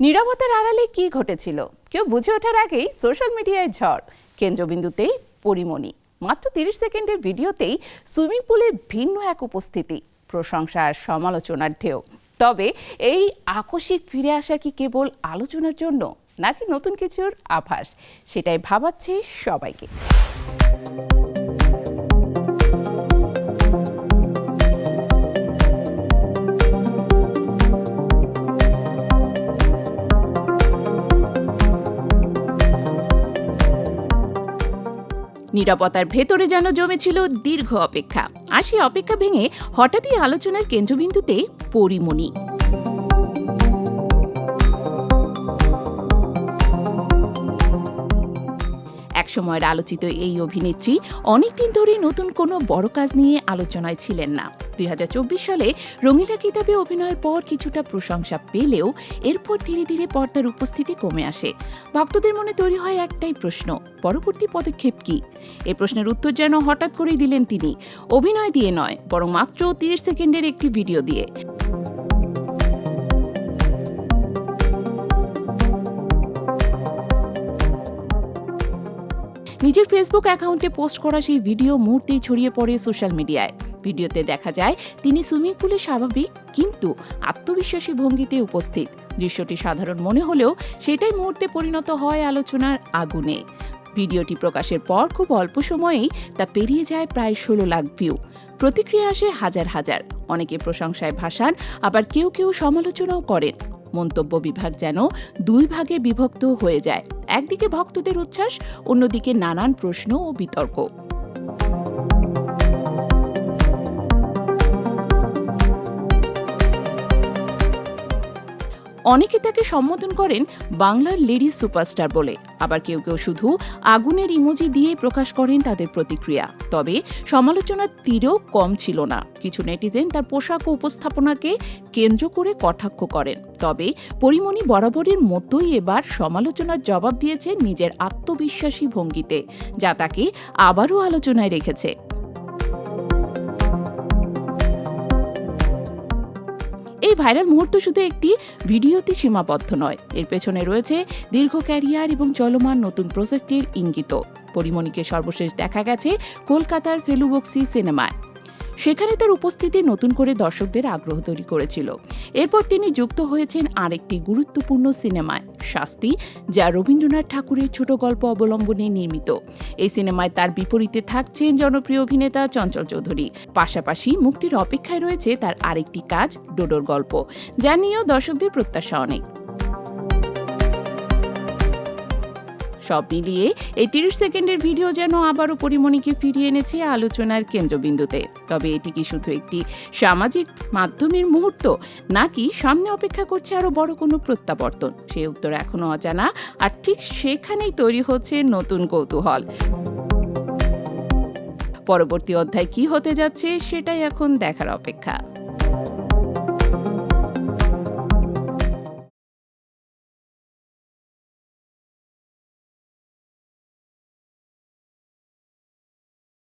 নীরবতার আড়ালে কি ঘটেছিল কেউ বুঝে ওঠার আগেই সোশ্যাল মিডিয়ায় ঝড়। কেন্দ্রবিন্দুতেই পরিমণি। মাত্র 30 সেকেন্ডের ভিডিওতেই সুইমিং পুলে ভিন্ন এক উপস্থিতি, প্রশংসা আর সমালোচনার ঢেউ। তবে এই আকস্মিক ফিরে আসা কি কেবল আলোচনার জন্য, নাকি নতুন কিছুর আভাস? সেটাই ভাবাচ্ছে সবাইকে। নীরবতার ভেতরে যেন জমেছিল দীর্ঘ অপেক্ষা, আর সেই অপেক্ষা ভেঙে হঠাৎই আলোচনার কেন্দ্রবিন্দুতে পরিমণি। একসময়ের আলোচিত এই অভিনেত্রী অনেকদিন ধরে নতুন কোনো বড় কাজ নিয়ে আলোচনায় ছিলেন না। 2024 সালে রঙিলা কিতাবে অভিনয়ের পর কিছুটা প্রশংসা পেলেও এরপর ধীরে ধীরে পর্দার উপস্থিতি কমে আসে। ভক্তদের মনে তৈরি হয় একটাই প্রশ্ন, পরবর্তী পদক্ষেপ কি? এই প্রশ্নের উত্তর যেন হঠাৎ করেই দিলেন তিনি, অভিনয় দিয়ে নয়, বরং মাত্র 30 সেকেন্ডের একটি ভিডিও দিয়ে। নিজের ফেসবুক অ্যাকাউন্টে পোস্ট করা সেই ভিডিও মুহূর্তেই ছড়িয়ে পড়ে সোশ্যাল মিডিয়ায়। ভিডিওতে দেখা যায় তিনি সুইমিং পুলে স্বাভাবিক কিন্তু আত্মবিশ্বাসী ভঙ্গিতে উপস্থিত। দৃশ্যটি সাধারণ মনে হলেও সেটাই মুহূর্তে পরিণত হয় আলোচনার আগুনে। ভিডিওটি প্রকাশের পর খুব অল্প সময়েই তা পেরিয়ে যায় প্রায় 16 লাখ ভিউ। প্রতিক্রিয়া আসে হাজার হাজার, অনেকে প্রশংসায় ভাসান, আবার কেউ কেউ সমালোচনাও করেন। মন্তব্য বিভাগ যেন দুই ভাগে বিভক্ত হয়ে যায়, একদিকে ভক্তদের উচ্ছ্বাস, অন্যদিকে নানান প্রশ্ন ও বিতর্ক। অনেকে তাকে সম্বোধন করেন বাংলার লেডি সুপারস্টার বলে, আবার কেউ কেউ শুধু আগুনের ইমোজি দিয়ে প্রকাশ করেন তাদের প্রতিক্রিয়া। তবে সমালোচনার তীরেও কম ছিল না। কিছু নেটিজেন তার পোশাক ও উপস্থাপনাকে কেন্দ্র করে কটাক্ষ করেন। তবে পরিমণি বরাবরের মতোই এবার সমালোচনার জবাব দিয়েছে নিজের আত্মবিশ্বাসী ভঙ্গিতে, যা তাকে আবারও আলোচনায় রেখেছে। এই ভাইরাল মুহূর্ত শুধু একটি ভিডিওতে সীমাবদ্ধ নয়, এর পেছনে রয়েছে দীর্ঘ ক্যারিয়ার এবং চলমান নতুন প্রজেক্টের ইঙ্গিত। পরিমণিকে সর্বশেষ দেখা গেছে কলকাতার ফেলুবক্সি সিনেমায়। সেখানে তার উপস্থিতি নতুন করে দর্শকদের আগ্রহ তৈরি করেছিল। এরপর তিনি যুক্ত হয়েছেন আরেকটি গুরুত্বপূর্ণ সিনেমায়, শাস্তি, যা রবীন্দ্রনাথ ঠাকুরের ছোট গল্প অবলম্বনে নির্মিত। এই সিনেমায় তার বিপরীতে থাকছেন জনপ্রিয় অভিনেতা চঞ্চল চৌধুরী। পাশাপাশি মুক্তির অপেক্ষায় রয়েছে তার আরেকটি কাজ, ডোডোর গল্প, যা নিয়েও দর্শকদের প্রত্যাশা অনেক। সব মিলিয়ে এই 30 সেকেন্ডের ভিডিও যেন আবারও পরিমণিকে ফিরিয়ে এনেছে আলোচনার কেন্দ্রবিন্দুতে। তবে এটি কি শুধু একটি সামাজিক মাধ্যমের মুহূর্ত, নাকি সামনে অপেক্ষা করছে আরও বড় কোনো প্রত্যাবর্তন? সেই উত্তর এখনো অজানা, আর ঠিক সেখানেই তৈরি হচ্ছে নতুন কৌতূহল। পরবর্তী অধ্যায় কি হতে যাচ্ছে সেটাই এখন দেখার অপেক্ষা।